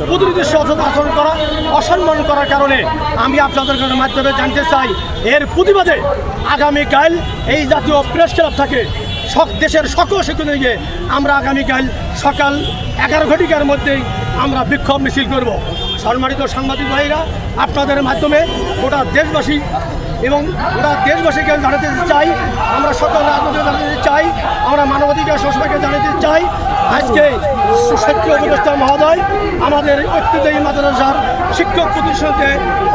প্রতিনিধির সাথে আচরণ করা, অসম্মান করার কারণে আমি আপনাদের মাধ্যমে জানতে চাই এর প্রতিবাদে আগামীকাল এই জাতীয় প্রেস ক্লাব থাকে দেশের সকল শিক্ষকদেরকে আমরা আগামীকাল সকাল 11 ঘটিকার মধ্যেই আমরা বিক্ষোভ মিছিল করব। সম্মানিত সাংবাদিক ভাইরা, আপনাদের মাধ্যমে গোটা দেশবাসী এবং গোটা দেশবাসীকে জানাতে চাই, আমরা সকল রাজনীতি জানাতে চাই, আমরা মানবাধিকার সবাইকে জানাতে চাই, আজকে শিক্ষা উপদেষ্টা মহোদয় আমাদের ঐতিহ্যবাহী মাদ্রাসার শিক্ষক প্রতিষ্ঠানকে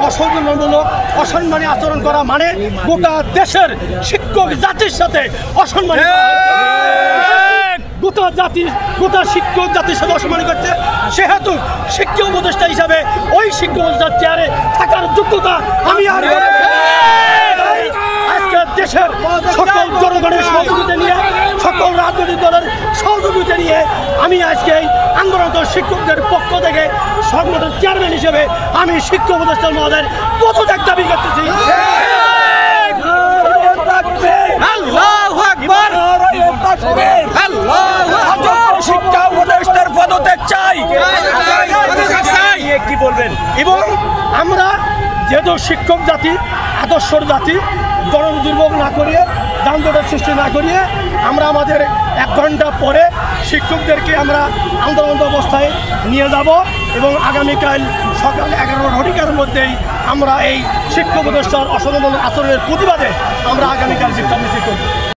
অসম্মানমূলক অসম্মানী আচরণ করা মানে গোটা দেশের শিক্ষক জাতির সাথে অসম্মানী, গোটা শিক্ষক জাতির সাথে অসম্মান করছে। সেহেতু শিক্ষা উপদেষ্টা হিসাবে ওই শিক্ষা উপদেষ্টার চেয়ারে থাকার যোগ্যতা আমি আর আজকে দেশের সকল জনগণের সহযোগিতা নিয়ে, সকল রাজনৈতিক দলের সহযোগিতা নিয়ে আমি আজকে এই আন্দোলনরত শিক্ষকদের পক্ষ থেকে সংগঠন চেয়ারম্যান হিসেবে আমি শিক্ষা উপদেষ্টা মহোদয়ের পদত্যাগ দাবি করতেছি। শিক্ষা উপদেষ্টার পদত্যাগ চাই। কি বলবেন? এবং আমরা যেহেতু শিক্ষক জাতি, আদর্শর জাতি, জনদুর্ভোগ না করিয়ে, যানজটের সৃষ্টি না করিয়ে আমরা আমাদের 1 ঘন্টা পরে শিক্ষকদেরকে আমরা আন্দোলন অবস্থায় নিয়ে যাব এবং আগামীকাল সকাল 11 ঘটিকার মধ্যেই আমরা এই শিক্ষক উপদেষ্টার অসাধারণ আচরণের প্রতিবাদে আমরা আগামীকাল বিক্ষোভ মিছিল করব।